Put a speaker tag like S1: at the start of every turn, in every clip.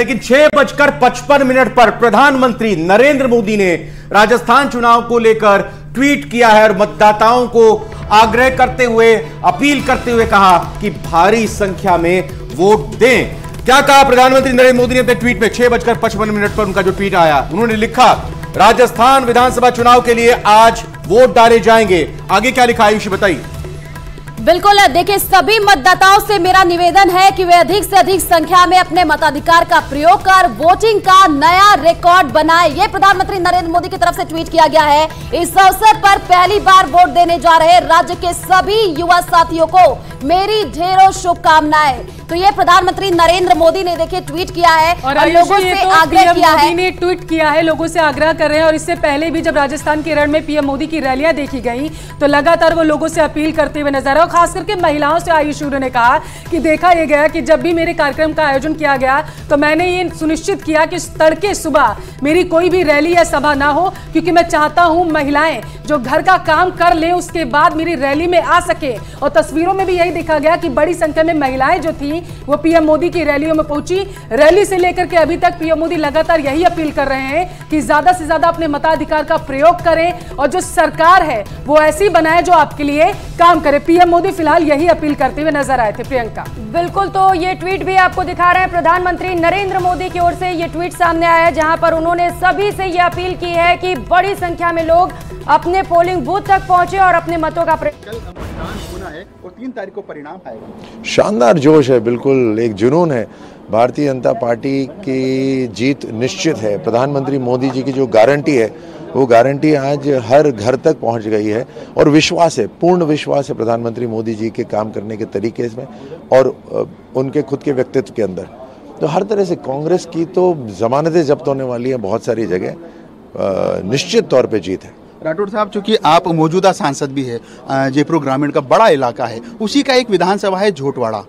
S1: लेकिन 6:55 पर प्रधानमंत्री नरेंद्र मोदी ने राजस्थान चुनाव को लेकर ट्वीट किया है और मतदाताओं को आग्रह करते हुए, अपील करते हुए कहा कि भारी संख्या में वोट दें। क्या कहा प्रधानमंत्री नरेंद्र मोदी ने अपने ट्वीट में? 6:55 पर उनका जो ट्वीट आया, उन्होंने लिखा, राजस्थान विधानसभा चुनाव के लिए आज वोट डाले जाएंगे। आगे क्या लिखा आयुषी बताइए।
S2: बिल्कुल, देखिए, सभी मतदाताओं से मेरा निवेदन है कि वे अधिक से अधिक संख्या में अपने मताधिकार का प्रयोग कर वोटिंग का नया रिकॉर्ड बनाएं। ये प्रधानमंत्री नरेंद्र मोदी की तरफ से ट्वीट किया गया है। इस अवसर पर पहली बार वोट देने जा रहे राज्य के सभी युवा साथियों को मेरी ढेरों शुभकामनाएं। तो ये प्रधानमंत्री नरेंद्र मोदी ने देखिए ट्वीट किया है और लोगों से आग्रह किया है।
S3: ने ट्वीट किया है, लोगों से आग्रह कर रहे हैं। और इससे पहले भी जब राजस्थान के रण में पीएम मोदी की रैलियां देखी गई तो लगातार वो लोगों से अपील करते हुए नजर आए। खास करके महिलाओं से आयुषी ने कहा कि देखा यह गया कि जब भी मेरे कार्यक्रम का आयोजन किया गया तो मैंने ये सुनिश्चित किया कि तड़के सुबह मेरी कोई भी रैली या सभा ना हो, क्योंकि मैं चाहता हूं महिलाएं जो घर का काम कर लें उसके बाद मेरी रैली में आ सके। और तस्वीरों में भी यही देखा गया कि बड़ी संख्या में महिलाएं जो थी वो पीएम मोदी की रैलियों में पहुंची। रैली से लेकर के अभी तक पीएम मोदी लगातार यही अपील कर रहे हैं कि ज्यादा से ज्यादा अपने मताधिकार का प्रयोग करें और जो सरकार है वो ऐसी बनाए जो आपके लिए काम करे। पीएम मोदी फिलहाल यही अपील करते हुए नजर आए थे। प्रियंका,
S4: बिल्कुल, तो ये ट्वीट भी आपको दिखा रहे हैं। प्रधानमंत्री नरेंद्र मोदी की ओर से ये ट्वीट सामने आया है जहां पर उन्होंने सभी से ये अपील की है कि बड़ी संख्या में लोग अपने पोलिंग बूथ तक पहुंचे और अपने मतों का
S5: कल मतदान होना है और 3 तारीख को परिणाम आएगा।
S6: शानदार जोश है, बिल्कुल एक जुनून है। भारतीय जनता पार्टी की जीत निश्चित है। प्रधानमंत्री मोदी जी की जो गारंटी है वो गारंटी आज हर घर तक पहुंच गई है और विश्वास है, पूर्ण विश्वास है प्रधानमंत्री मोदी जी के काम करने के तरीके में और उनके खुद के व्यक्तित्व के अंदर। तो हर तरह से कांग्रेस की तो जमानतें जब्त होने वाली हैं बहुत सारी जगह, निश्चित तौर पे जीत है।
S5: राठौड़ साहब, चूंकि आप मौजूदा सांसद भी है, जयपुर ग्रामीण का बड़ा इलाका है, उसी का एक विधानसभा है झोटवाड़ा।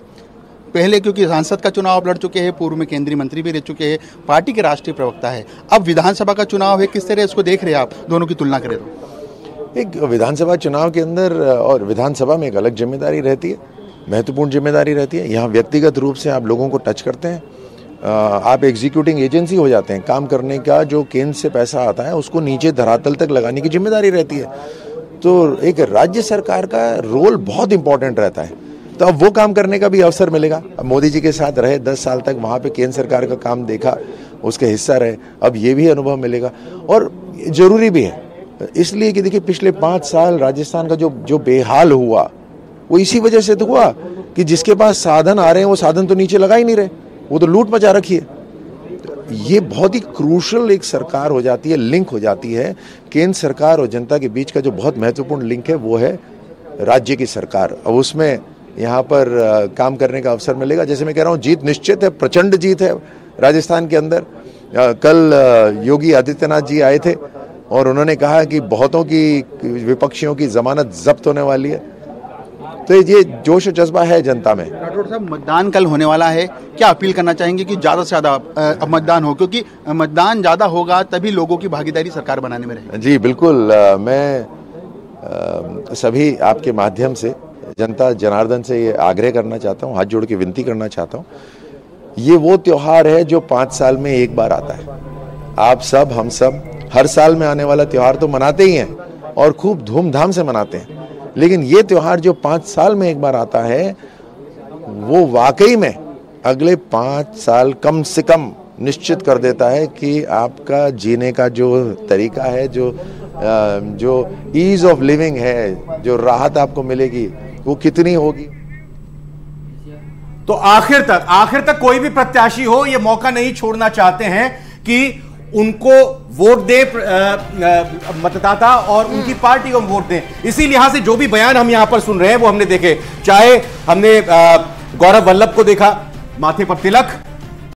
S5: पहले क्योंकि सांसद का चुनाव आप लड़ चुके हैं, पूर्व में केंद्रीय मंत्री भी रह चुके हैं, पार्टी के राष्ट्रीय प्रवक्ता है, अब विधानसभा का चुनाव है, किस तरह इसको देख रहे हैं आप? दोनों की तुलना करें तो
S6: एक विधानसभा चुनाव के अंदर और विधानसभा में एक अलग जिम्मेदारी रहती है, महत्वपूर्ण जिम्मेदारी रहती है। यहाँ व्यक्तिगत रूप से आप लोगों को टच करते हैं, आप एग्जीक्यूटिंग एजेंसी हो जाते हैं। काम करने का जो केंद्र से पैसा आता है उसको नीचे धरातल तक लगाने की जिम्मेदारी रहती है। तो एक राज्य सरकार का रोल बहुत इंपॉर्टेंट रहता है, तो अब वो काम करने का भी अवसर मिलेगा। अब मोदी जी के साथ रहे 10 साल तक, वहाँ पे केंद्र सरकार का काम देखा, उसके हिस्सा रहे, अब ये भी अनुभव मिलेगा और जरूरी भी है इसलिए कि देखिए पिछले 5 साल राजस्थान का जो बेहाल हुआ वो इसी वजह से तो हुआ कि जिसके पास साधन आ रहे हैं वो साधन तो नीचे लगा ही नहीं रहे, वो तो लूट मचा रखी है। ये बहुत ही क्रूशल एक सरकार हो जाती है, लिंक हो जाती है केंद्र सरकार और जनता के बीच का जो बहुत महत्वपूर्ण लिंक है वो है राज्य की सरकार। अब उसमें यहाँ पर काम करने का अवसर मिलेगा। जैसे मैं कह रहा हूँ, जीत निश्चित है, प्रचंड जीत है राजस्थान के अंदर। कल योगी आदित्यनाथ जी आए थे और उन्होंने कहा कि बहुतों की विपक्षियों की जमानत जब्त होने वाली है। तो ये जोश और जज्बा है जनता में।
S5: राठौड़ साहब, मतदान कल होने वाला है, क्या अपील करना चाहेंगे कि ज़्यादा से ज़्यादा मतदान हो, क्योंकि मतदान ज़्यादा होगा तभी लोगों की भागीदारी सरकार बनाने में रहेगी?
S6: जी बिल्कुल, मैं सभी आपके माध्यम से जनता जनार्दन से ये आग्रह करना चाहता हूँ, हाथ जोड़ के विनती करना चाहता हूँ, ये वो त्योहार है जो 5 साल में एक बार आता है। आप सब, हम सब हर साल में आने वाला त्योहार तो मनाते ही हैं और खूब धूमधाम से मनाते हैं, लेकिन ये त्योहार जो 5 साल में एक बार आता है वो वाकई में अगले 5 साल कम से कम निश्चित कर देता है कि आपका जीने का जो तरीका है, जो ईज ऑफ लिविंग है, जो राहत आपको मिलेगी वो कितनी होगी।
S1: तो आखिर तक कोई भी प्रत्याशी हो ये मौका नहीं छोड़ना चाहते हैं कि उनको वोट दे मतदाता और उनकी पार्टी को वोट दें। इसी लिहाज से जो भी बयान हम यहां पर सुन रहे हैं वो हमने देखे, चाहे हमने गौरव वल्लभ को देखा, माथे पर तिलक,